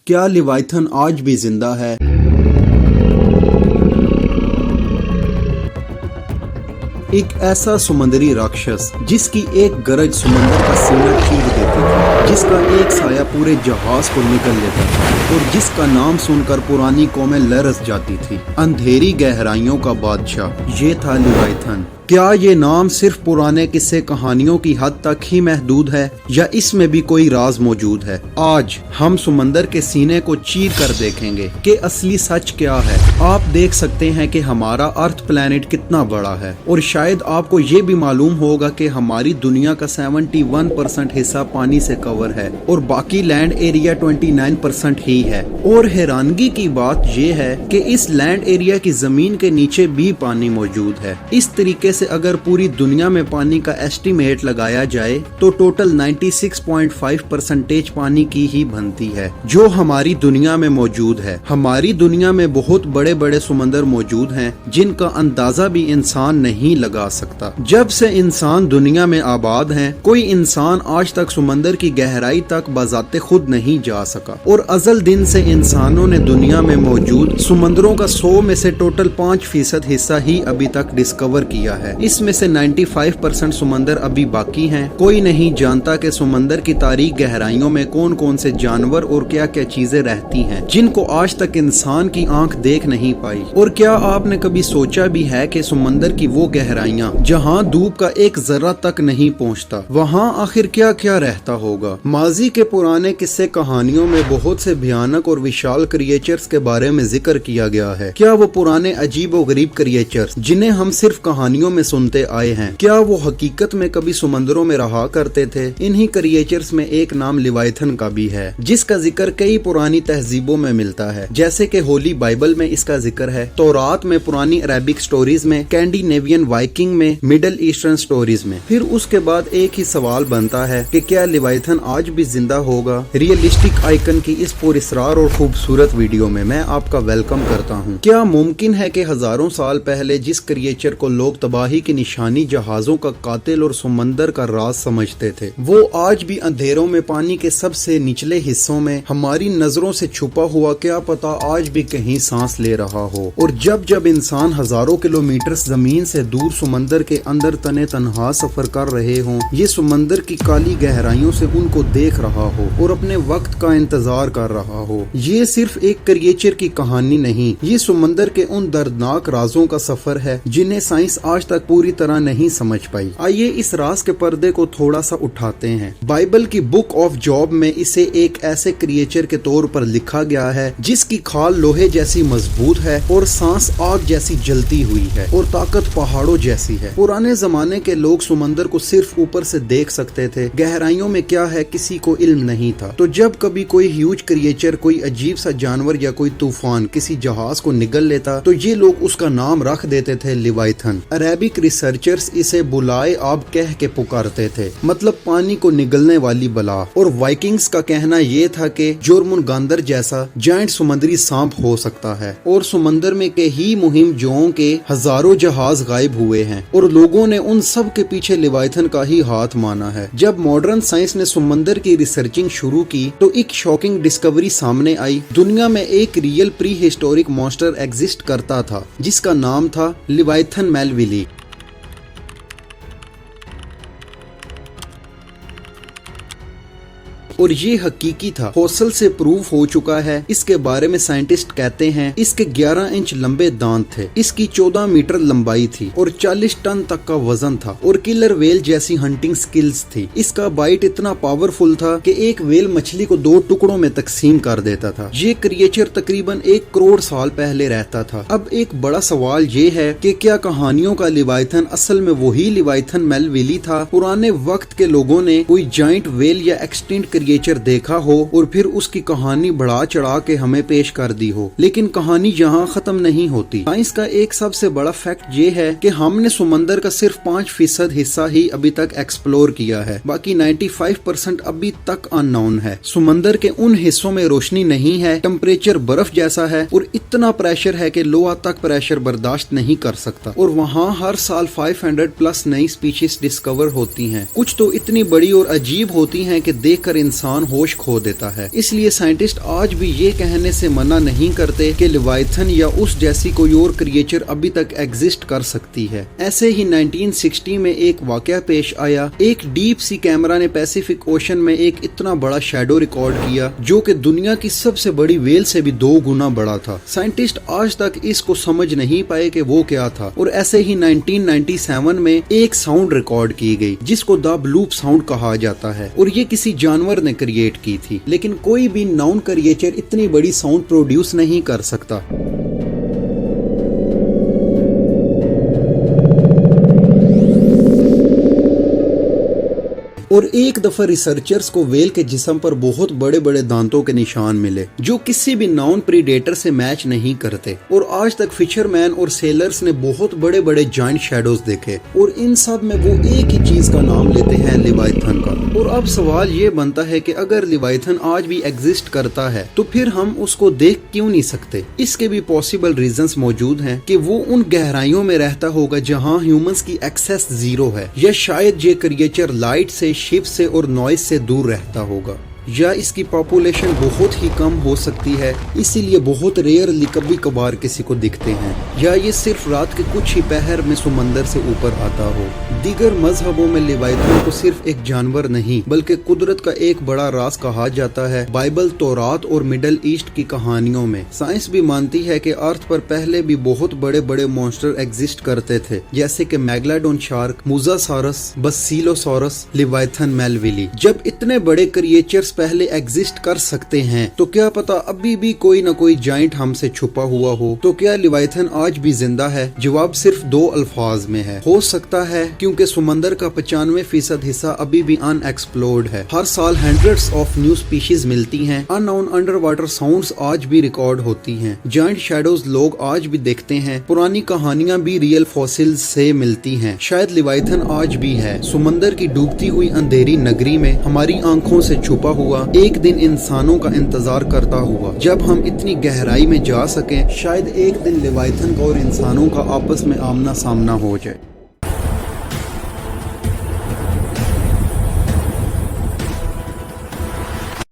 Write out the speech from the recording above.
क्या लिवाइथन आज भी जिंदा है? एक ऐसा समुद्री राक्षस जिसकी एक गरज समंदर का सीना चीर देती थी, जिसका एक साया पूरे जहाज को निकल लेता था और जिसका नाम सुनकर पुरानी कौमें लरस जाती थी। अंधेरी गहराइयों का बादशाह, ये था लिवाइथन। क्या ये नाम सिर्फ पुराने किस्से कहानियों की हद तक ही महदूद है या इसमें भी कोई राज मौजूद है? आज हम समंदर के सीने को चीर कर देखेंगे कि असली सच क्या है। आप देख सकते हैं कि हमारा अर्थ प्लैनेट कितना बड़ा है और शायद आपको ये भी मालूम होगा कि हमारी दुनिया का 71% हिस्सा पानी से कवर है और बाकी लैंड एरिया 29% ही है। और हैरानगी की बात यह है कि इस लैंड एरिया की जमीन के नीचे भी पानी मौजूद है। इस तरीके से अगर पूरी दुनिया में पानी का एस्टीमेट लगाया जाए तो टोटल 96.5% पानी की ही बनती है जो हमारी दुनिया में मौजूद है। हमारी दुनिया में बहुत बड़े बड़े समंदर मौजूद हैं जिनका अंदाजा भी इंसान नहीं लगा सकता। जब से इंसान दुनिया में आबाद हैं, कोई इंसान आज तक समंदर की गहराई तक बजाते खुद नहीं जा सका और अजल दिन से इंसानों ने दुनिया में मौजूद समंदरों का 100 में से टोटल 5% हिस्सा ही अभी तक डिस्कवर किया है। इसमें से 95% समंदर अभी बाकी हैं। कोई नहीं जानता कि समंदर की तारीक गहराइयों में कौन कौन से जानवर और क्या क्या चीजें रहती हैं जिनको आज तक इंसान की आंख देख नहीं पाई। और क्या आपने कभी सोचा भी है कि समंदर की वो गहराइयां जहां धूप का एक जर्रा तक नहीं पहुंचता, वहां आखिर क्या क्या रहता होगा? माजी के पुराने किस्से कहानियों में बहुत से भयानक और विशाल क्रिएचर्स के बारे में जिक्र किया गया है। क्या वो पुराने अजीब और गरीब क्रिएचर्स जिन्हें हम सिर्फ कहानियों में सुनते आए हैं, क्या वो हकीकत में कभी समंदरों में रहा करते थे? इन्हीं क्रिएचर्स में एक नाम लिवाइथन का भी है जिसका जिक्र कई पुरानी तहजीबों में मिलता है, जैसे कि होली बाइबल में इसका जिक्र है, तौरात में, पुरानी अरेबिक स्टोरीज में, कैंडिनेवियन वाइकिंग में, मिडल ईस्टर्न स्टोरीज में। फिर उसके बाद एक ही सवाल बनता है कि क्या लिवाइथन आज भी जिंदा होगा? रियलिस्टिक आइकन की इस पुरस्कार और खूबसूरत वीडियो में मैं आपका वेलकम करता हूँ। क्या मुमकिन है कि हजारों साल पहले जिस क्रिएचर को लोग तबाही की निशानी, जहाजों का कातिल और समंदर का राज समझते थे, वो आज भी अंधेरों में पानी के सबसे निचले हिस्सों में हमारी नजरों से छुपा हुआ क्या पता आज भी कहीं सांस ले रहा हो? और जब जब इंसान हजारों किलोमीटर जमीन से दूर समंदर के अंदर तने तनहा सफर कर रहे हों, ये समंदर की काली गहराइयों से उनको देख रहा हो और अपने वक्त का इंतजार कर रहा हो, ये सिर्फ एक क्रिएचर की कहानी नहीं, ये समंदर के उन दर्दनाक राजों का सफर है जिन्हें साइंस आज तक पूरी तरह नहीं समझ पाई। आइए इस राज के पर्दे को थोड़ा सा उठाते हैं। बाइबल की बुक ऑफ जॉब में इसे एक ऐसे क्रिएचर के तौर पर लिखा गया है जिसकी खाल लोहे जैसी मजबूत है और सांस आग जैसी जलती हुई है और ताकत पहाड़ों जैसी है। पुराने जमाने के लोग समंदर को सिर्फ ऊपर से देख सकते थे, गहराइयों में क्या है किसी को इल्म नहीं था। तो जब कभी कोई ह्यूज क्रिएचर, कोई अजीब सा जानवर या कोई तूफान किसी जहाज को निगल लेता तो ये लोग उसका नाम रख देते थे लिवाइथन। अरेबिक रिसर्चर्स इसे बुलाए आब कह के पुकारते थे, मतलब पानी को निगलने वाली बला। और वाइकिंग्स का कहना ये था कि जोरमुनगांदर जैसा जायंट समुद्री सांप हो सकता है और समंदर में के ही मुहिम जोओं के हजारों जहाज गायब हुए हैं और लोगों ने उन सब के पीछे लिवाइथन का ही हाथ माना है। जब मॉडर्न साइंस ने समंदर की रिसर्चिंग शुरू की तो एक शॉकिंग डिस्कवरी सामने आई। दुनिया में एक real pre historic monster exist करता था जिसका नाम था लिवाइथन मेलविली। और ये हकीकी था, फॉसिल से प्रूफ हो चुका है। इसके बारे में साइंटिस्ट कहते हैं इसके 11 इंच लंबे दांत थे, इसकी 14 मीटर लंबाई थी और 40 टन तक का वजन था और किलर वेल जैसी हंटिंग स्किल्स थी। इसका बाइट इतना पावरफुल था कि एक वेल मछली को 2 टुकड़ों में तकसीम कर देता था। ये क्रिएचर तकरीबन 1 करोड़ साल पहले रहता था। अब एक बड़ा सवाल ये है कि क्या कहानियों का लिवाइथन असल में वही लिवाइथन मेलविली था? पुराने वक्त के लोगों ने कोई जाइंट वेल या एक्सटिंक्ट क्रिएचर देखा हो और फिर उसकी कहानी बढ़ा चढ़ा के हमें पेश कर दी हो, लेकिन कहानी यहाँ खत्म नहीं होती। साइंस का एक सबसे बड़ा फैक्ट ये है कि हमने समंदर का सिर्फ 5% हिस्सा ही अभी तक एक्सप्लोर किया है, बाकी 95% अभी तक अननोन है। समंदर के उन हिस्सों में रोशनी नहीं है, टेम्परेचर बर्फ जैसा है और इतना प्रेशर है कि लोहा तक प्रेशर बर्दाश्त नहीं कर सकता। और वहाँ हर साल 500 प्लस नई स्पीशीज डिस्कवर होती हैं। कुछ तो इतनी बड़ी और अजीब होती हैं कि देखकर इंसान होश खो देता है। इसलिए साइंटिस्ट आज भी ये कहने से मना नहीं करते कि लेवाइथन या उस जैसी कोई और क्रिएचर अभी तक एग्जिस्ट कर सकती है। ऐसे ही 1960 में एक वाकया पेश आया। एक डीप सी कैमरा ने पैसिफिक ओशन में एक इतना बड़ा शैडो रिकॉर्ड किया जो कि दुनिया की सबसे बड़ी वेल से भी 2 गुना बड़ा था। साइंटिस्ट आज तक इसको समझ नहीं पाए कि वो क्या था। और ऐसे ही 1997 में एक साउंड रिकॉर्ड की गई जिसको द ब्लूप साउंड कहा जाता है और ये किसी जानवर ने क्रिएट की थी। लेकिन कोई भी नॉन क्रिएचर इतनी बड़ी साउंड प्रोड्यूस नहीं कर सकता। और एक दफा रिसर्चर्स को वेल के जिस्म पर बहुत बड़े बड़े दांतों के निशान मिले जो किसी भी नॉन प्रीडेटर से मैच नहीं करते। और आज तक फिशरमैन और सेलर्स ने बहुत बड़े बड़े जायंट शैडोज देखे और इन सब में वो एक ही चीज का नाम लेते हैं, लेवाइथन का। और अब सवाल ये बनता है कि अगर लेवाइथन आज भी एग्जिस्ट करता है तो फिर हम उसको देख क्यों नहीं सकते। इसके भी पॉसिबल रीजंस मौजूद हैं कि वो उन गहराइयों में रहता होगा जहां ह्यूमंस की एक्सेस जीरो है, या शायद ये क्रिएचर लाइट से, शिप से और नॉइज से दूर रहता होगा, या इसकी पॉपुलेशन बहुत ही कम हो सकती है इसीलिए बहुत रेयरली कभी कभार किसी को दिखते हैं, या ये सिर्फ रात के कुछ ही पहर में समंदर से ऊपर आता हो। दीगर मजहबों में लेवाइथन को सिर्फ एक जानवर नहीं बल्कि कुदरत का एक बड़ा राज कहा जाता है। बाइबल, तौरात और मिडल ईस्ट की कहानियों में साइंस भी मानती है कि अर्थ पर पहले भी बहुत बड़े बड़े मॉन्स्टर एग्जिस्ट करते थे, जैसे कि मेगलाडोन शार्क, मोसासाउरस, बसीलोसॉरस, लेवाइथन मेलविली। जब इतने बड़े क्रिएचर्स पहले एग्जिस्ट कर सकते हैं तो क्या पता अभी भी कोई न कोई जाइंट हमसे छुपा हुआ हो। तो क्या लेवाइथन आज भी जिंदा है? जवाब सिर्फ 2 अल्फाज में है, हो सकता है, क्योंकि समंदर का 95% हिस्सा अभी भी अनएक्सप्लोर्ड है। हर साल हंड्रेड्स ऑफ न्यू स्पीशीज मिलती हैं। अननोन अंडर वाटर साउंड्स आज भी रिकॉर्ड होती हैं। जाइंट शैडोज लोग आज भी देखते हैं। पुरानी कहानियां भी रियल फॉसिल्स से मिलती हैं। शायद लेवाइथन आज भी है, समंदर की डूबती हुई अंधेरी नगरी में हमारी आंखों से छुपा हुआ, एक दिन इंसानों का इंतजार करता हुआ। जब हम इतनी गहराई में जा सकें, शायद एक दिन लेवाइथन का और इंसानों का आपस में आमना सामना हो जाए।